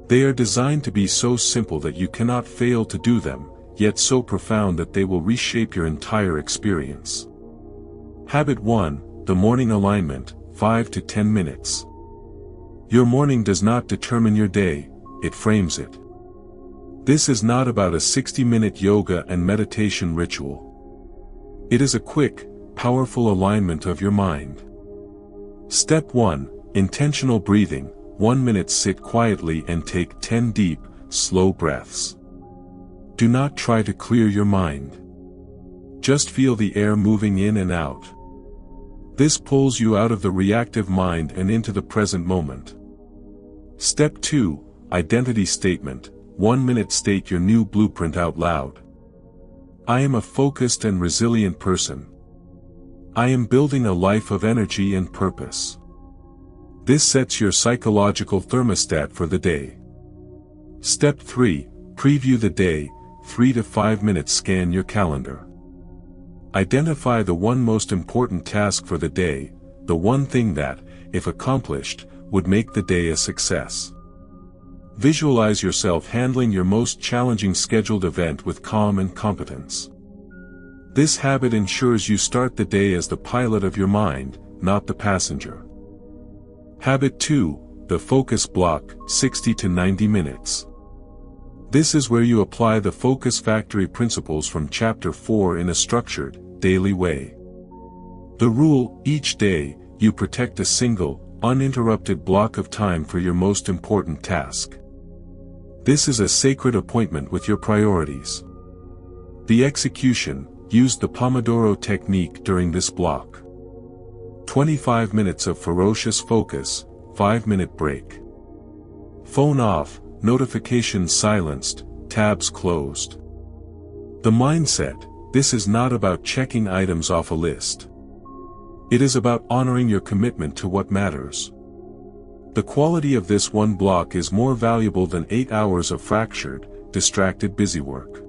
They are designed to be so simple that you cannot fail to do them, yet so profound that they will reshape your entire experience. Habit 1, the morning alignment, 5 to 10 minutes. Your morning does not determine your day, it frames it. This is not about a 60-minute yoga and meditation ritual. It is a quick, powerful alignment of your mind. Step 1, intentional breathing. 1 minute sit quietly and take 10 deep, slow breaths. Do not try to clear your mind. Just feel the air moving in and out. This pulls you out of the reactive mind and into the present moment. Step 2, identity statement. 1 minute state your new blueprint out loud. I am a focused and resilient person. I am building a life of energy and purpose. This sets your psychological thermostat for the day. Step 3, preview the day. 3 to 5 minutes scan your calendar. Identify the one most important task for the day, the one thing that, if accomplished, would make the day a success. Visualize yourself handling your most challenging scheduled event with calm and competence. This habit ensures you start the day as the pilot of your mind, not the passenger. Habit 2, the focus block, 60 to 90 minutes. This is where you apply the focus factory principles from Chapter 4 in a structured, daily way. The rule, each day, you protect a single, uninterrupted block of time for your most important task. This is a sacred appointment with your priorities. The execution, use the Pomodoro technique during this block. 25 minutes of ferocious focus, 5-minute break. Phone off, notifications silenced, tabs closed. The mindset, this is not about checking items off a list. It is about honoring your commitment to what matters. The quality of this one block is more valuable than 8 hours of fractured, distracted busywork.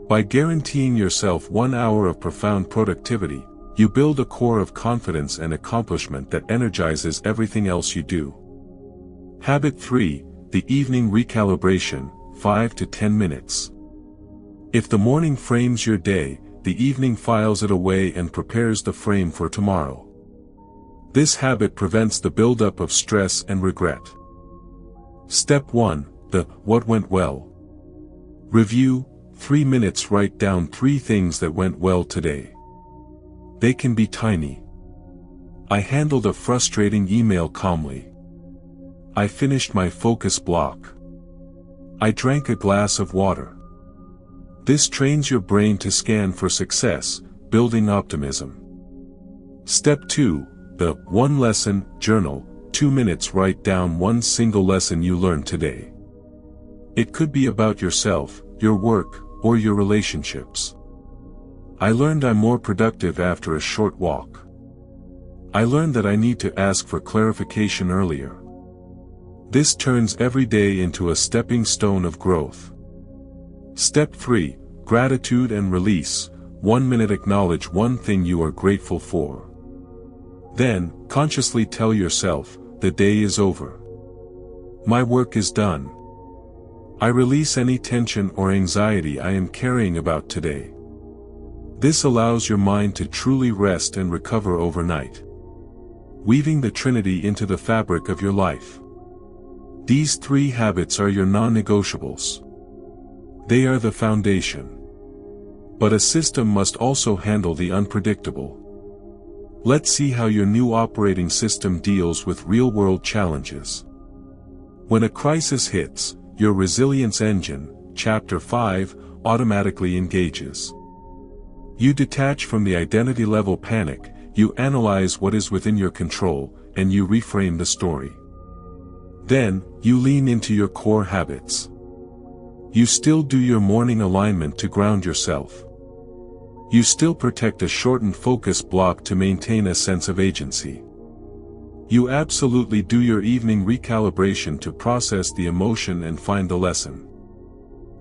By guaranteeing yourself 1 hour of profound productivity, you build a core of confidence and accomplishment that energizes everything else you do. Habit 3, the evening recalibration, 5 to 10 minutes. If the morning frames your day, the evening files it away and prepares the frame for tomorrow. This habit prevents the buildup of stress and regret. Step 1, the what went well. Review, 3 minutes write down 3 things that went well today. They can be tiny. I handled a frustrating email calmly. I finished my focus block. I drank a glass of water. This trains your brain to scan for success, building optimism. Step 2, the one lesson journal. 2 minutes, write down one single lesson you learned today. It could be about yourself, your work, or your relationships. I learned I'm more productive after a short walk. I learned that I need to ask for clarification earlier. This turns every day into a stepping stone of growth. Step 3, gratitude and release. 1 minute, acknowledge one thing you are grateful for. Then, consciously tell yourself, the day is over. My work is done. I release any tension or anxiety I am carrying about today. This allows your mind to truly rest and recover overnight, weaving the Trinity into the fabric of your life. These 3 habits are your non-negotiables. They are the foundation. But a system must also handle the unpredictable. Let's see how your new operating system deals with real-world challenges. When a crisis hits, your resilience engine, Chapter 5, automatically engages. You detach from the identity-level panic, you analyze what is within your control, and you reframe the story. Then, you lean into your core habits. You still do your morning alignment to ground yourself. You still protect a shortened focus block to maintain a sense of agency. You absolutely do your evening recalibration to process the emotion and find the lesson.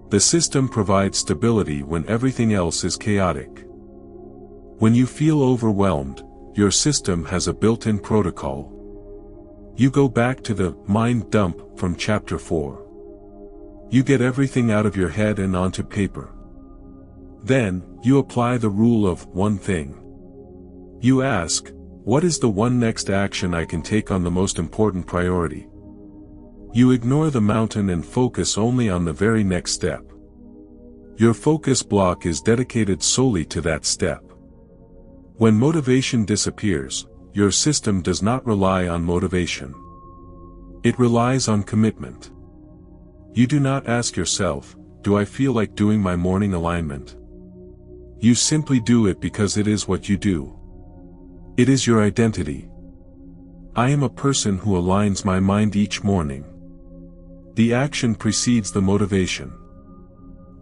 The system provides stability when everything else is chaotic. When you feel overwhelmed, your system has a built-in protocol. You go back to the mind dump from Chapter 4. You get everything out of your head and onto paper. Then, you apply the rule of one thing. You ask, what is the one next action I can take on the most important priority? You ignore the mountain and focus only on the very next step. Your focus block is dedicated solely to that step. When motivation disappears, your system does not rely on motivation. It relies on commitment. You do not ask yourself, do I feel like doing my morning alignment? You simply do it because it is what you do. It is your identity. I am a person who aligns my mind each morning. The action precedes the motivation.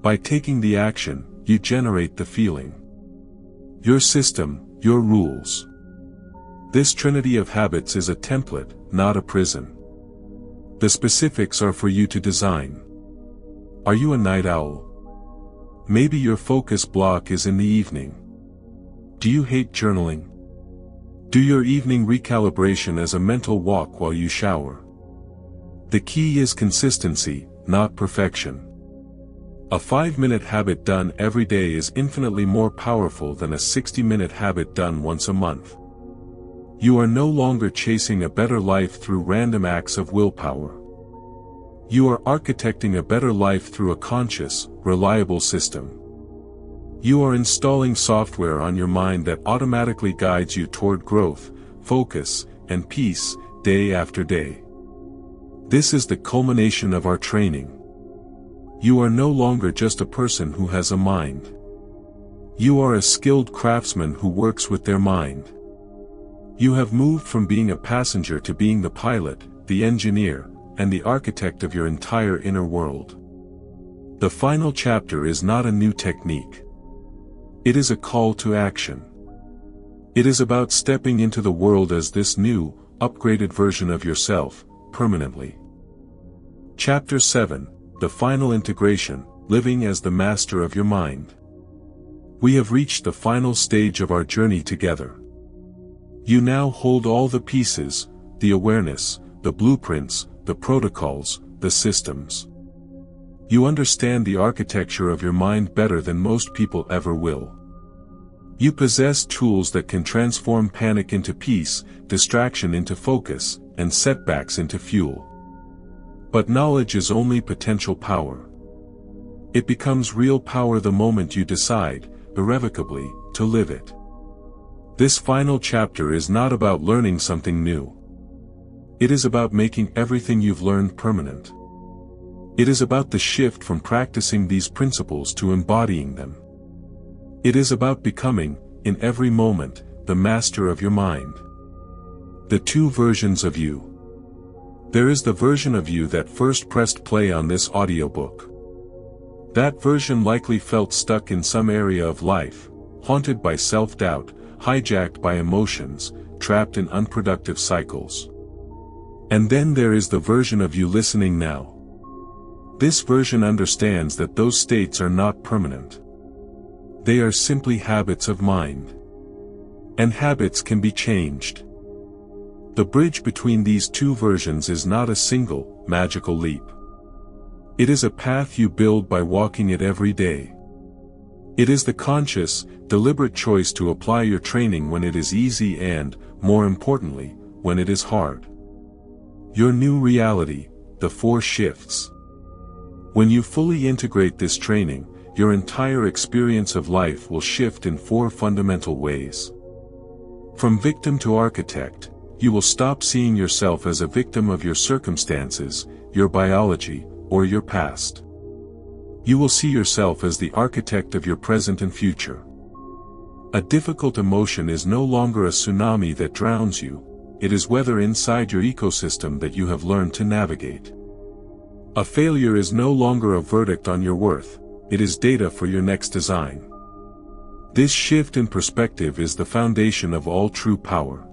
By taking the action, you generate the feeling. Your system, your rules. This trinity of habits is a template, not a prison. The specifics are for you to design. Are you a night owl? Maybe your focus block is in the evening. Do you hate journaling? Do your evening recalibration as a mental walk while you shower. The key is consistency, not perfection. A 5-minute habit done every day is infinitely more powerful than a 60-minute habit done once a month. You are no longer chasing a better life through random acts of willpower. You are architecting a better life through a conscious, reliable system. You are installing software on your mind that automatically guides you toward growth, focus, and peace, day after day. This is the culmination of our training. You are no longer just a person who has a mind. You are a skilled craftsman who works with their mind. You have moved from being a passenger to being the pilot, the engineer, and the architect of your entire inner world. The final chapter is not a new technique. It is a call to action. It is about stepping into the world as this new, upgraded version of yourself, permanently. Chapter 7, The Final Integration, Living as the Master of Your Mind. We have reached the final stage of our journey together. You now hold all the pieces, the awareness, the blueprints, the protocols, the systems. You understand the architecture of your mind better than most people ever will. You possess tools that can transform panic into peace, distraction into focus, and setbacks into fuel. But knowledge is only potential power. It becomes real power the moment you decide, irrevocably, to live it. This final chapter is not about learning something new. It is about making everything you've learned permanent. It is about the shift from practicing these principles to embodying them. It is about becoming, in every moment, the master of your mind. The two versions of you. There is the version of you that first pressed play on this audiobook. That version likely felt stuck in some area of life, haunted by self-doubt, hijacked by emotions, trapped in unproductive cycles. And then there is the version of you listening now. This version understands that those states are not permanent. They are simply habits of mind. And habits can be changed. The bridge between these two versions is not a single, magical leap. It is a path you build by walking it every day. It is the conscious, deliberate choice to apply your training when it is easy and, more importantly, when it is hard. Your new reality, the 4 shifts. When you fully integrate this training, your entire experience of life will shift in 4 fundamental ways. From victim to architect, you will stop seeing yourself as a victim of your circumstances, your biology, or your past. You will see yourself as the architect of your present and future. A difficult emotion is no longer a tsunami that drowns you, it is weather inside your ecosystem that you have learned to navigate. A failure is no longer a verdict on your worth, it is data for your next design. This shift in perspective is the foundation of all true power.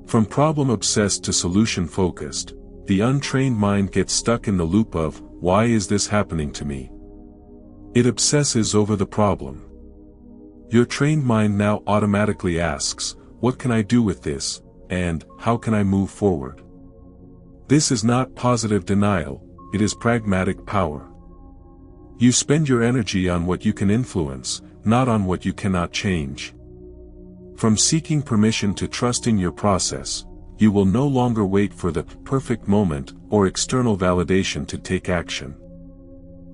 From problem-obsessed to solution-focused, the untrained mind gets stuck in the loop of, why is this happening to me? It obsesses over the problem. Your trained mind now automatically asks, what can I do with this, and how can I move forward? This is not positive denial, it is pragmatic power. You spend your energy on what you can influence, not on what you cannot change. From seeking permission to trusting your process, you will no longer wait for the perfect moment or external validation to take action.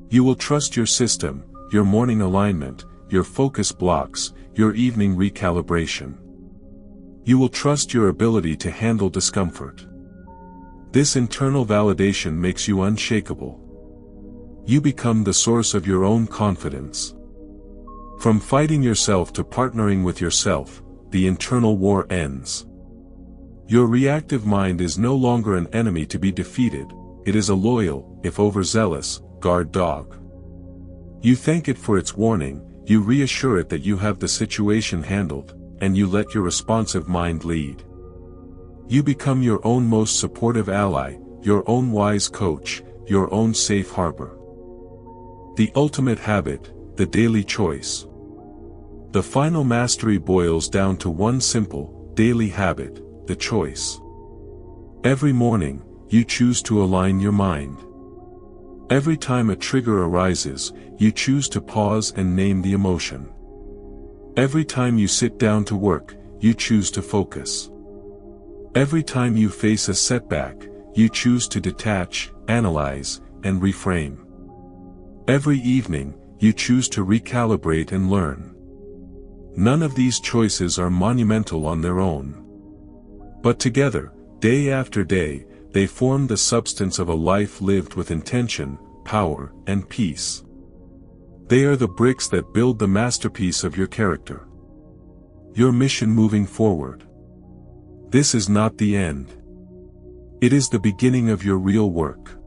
You will trust your system, your morning alignment, your focus blocks, your evening recalibration. You will trust your ability to handle discomfort. This internal validation makes you unshakable. You become the source of your own confidence. From fighting yourself to partnering with yourself, the internal war ends. Your reactive mind is no longer an enemy to be defeated, it is a loyal, if overzealous, guard dog. You thank it for its warning, you reassure it that you have the situation handled, and you let your responsive mind lead. You become your own most supportive ally, your own wise coach, your own safe harbor. The ultimate habit, the daily choice. The final mastery boils down to one simple, daily habit, the choice. Every morning, you choose to align your mind. Every time a trigger arises, you choose to pause and name the emotion. Every time you sit down to work, you choose to focus. Every time you face a setback, you choose to detach, analyze, and reframe. Every evening, you choose to recalibrate and learn. None of these choices are monumental on their own. But together, day after day, they form the substance of a life lived with intention, power, and peace. They are the bricks that build the masterpiece of your character. Your mission moving forward. This is not the end. It is the beginning of your real work.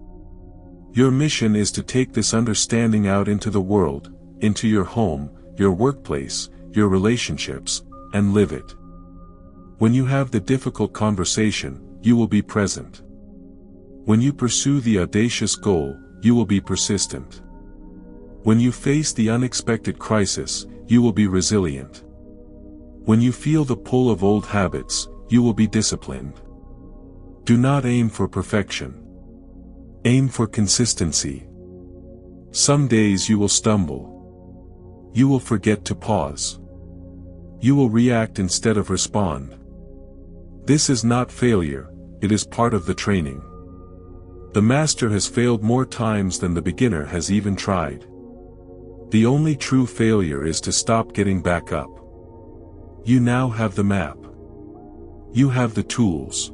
Your mission is to take this understanding out into the world, into your home, your workplace, your relationships, and live it. When you have the difficult conversation, you will be present. When you pursue the audacious goal, you will be persistent. When you face the unexpected crisis, you will be resilient. When you feel the pull of old habits, you will be disciplined. Do not aim for perfection. Aim for consistency. Some days you will stumble. You will forget to pause. You will react instead of respond. This is not failure, it is part of the training. The master has failed more times than the beginner has even tried. The only true failure is to stop getting back up. You now have the map. You have the tools.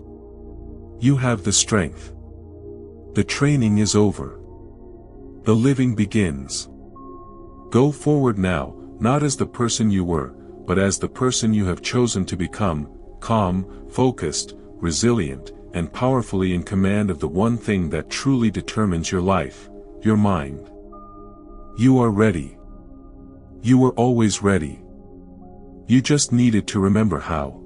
You have the strength. The training is over. The living begins. Go forward now, not as the person you were, but as the person you have chosen to become, calm, focused, resilient, and powerfully in command of the one thing that truly determines your life, your mind. You are ready. You were always ready. You just needed to remember how.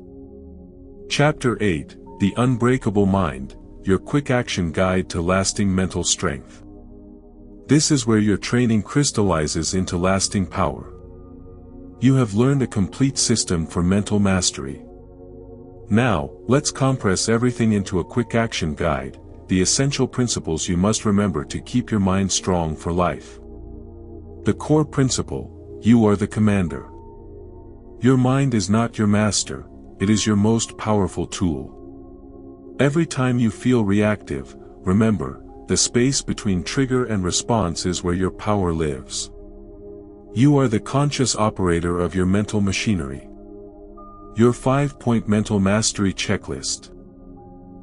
Chapter 8, The Unbreakable Mind, Your Quick Action Guide to Lasting Mental Strength. This is where your training crystallizes into lasting power. You have learned a complete system for mental mastery. Now, let's compress everything into a quick action guide, the essential principles you must remember to keep your mind strong for life. The core principle: you are the commander. Your mind is not your master, it is your most powerful tool. Every time you feel reactive, remember, the space between trigger and response is where your power lives. You are the conscious operator of your mental machinery. Your 5-point mental mastery checklist.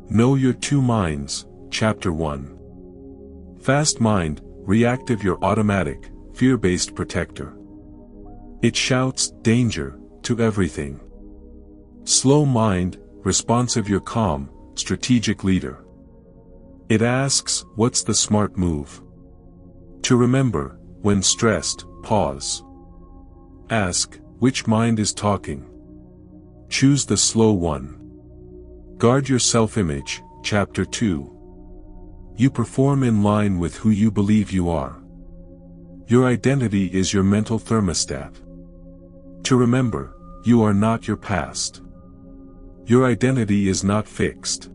Know your two minds, Chapter 1. Fast mind, reactive, your automatic, fear-based protector. It shouts, danger, to everything. Slow mind, responsive, your calm, strategic leader. It asks, what's the smart move? To remember, when stressed, pause. Ask, which mind is talking? Choose the slow one. Guard your self-image, Chapter 2. You perform in line with who you believe you are. Your identity is your mental thermostat. To remember, you are not your past. Your identity is not fixed.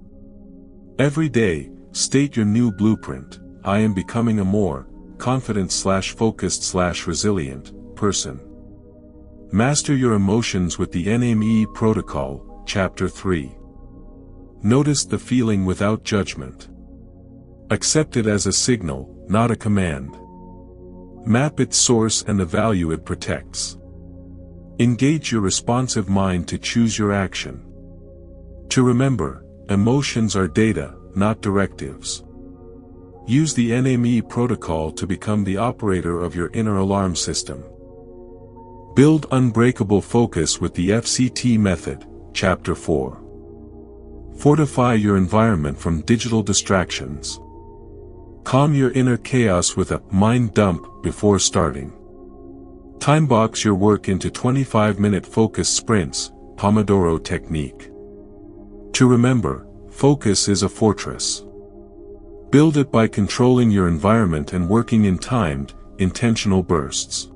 Every day, state your new blueprint: I am becoming a more confident/focused/resilient person. Master your emotions with the NME protocol, Chapter 3. Notice the feeling without judgment. Accept it as a signal, not a command. Map its source and the value it protects. Engage your responsive mind to choose your action. To remember, emotions are data, not directives. Use the NME protocol to become the operator of your inner alarm system. Build unbreakable focus with the FCT method, Chapter 4. Fortify your environment from digital distractions. Calm your inner chaos with a mind dump before starting. Timebox your work into 25-minute focus sprints, Pomodoro technique. To remember, focus is a fortress. Build it by controlling your environment and working in timed, intentional bursts.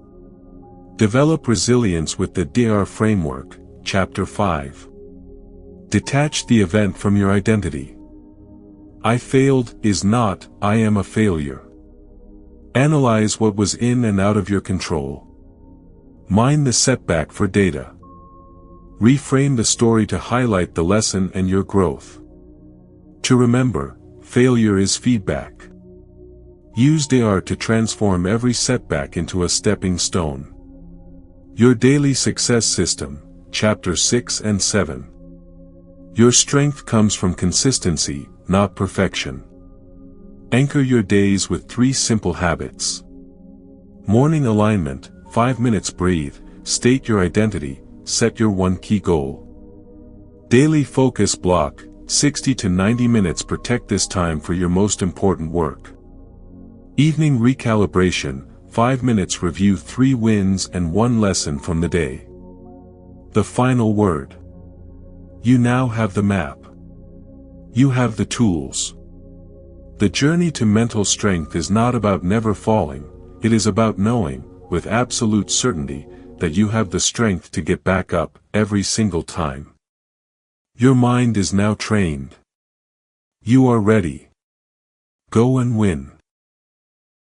Develop resilience with the DR framework, Chapter 5. Detach the event from your identity. I failed is not, I am a failure. Analyze what was in and out of your control. Mine the setback for data. Reframe the story to highlight the lesson and your growth. To remember, failure is feedback. Use DR to transform every setback into a stepping stone. Your daily success system, Chapter 6 and 7. Your strength comes from consistency, not perfection. Anchor your days with 3 simple habits. Morning alignment, 5 minutes breathe, state your identity, set your one key goal. Daily focus block, 60 to 90 minutes, protect this time for your most important work. Evening recalibration, 5 minutes, review 3 wins and 1 lesson from the day. The final word. You now have the map. You have the tools. The journey to mental strength is not about never falling, it is about knowing, with absolute certainty, that you have the strength to get back up every single time. Your mind is now trained. You are ready. Go and win.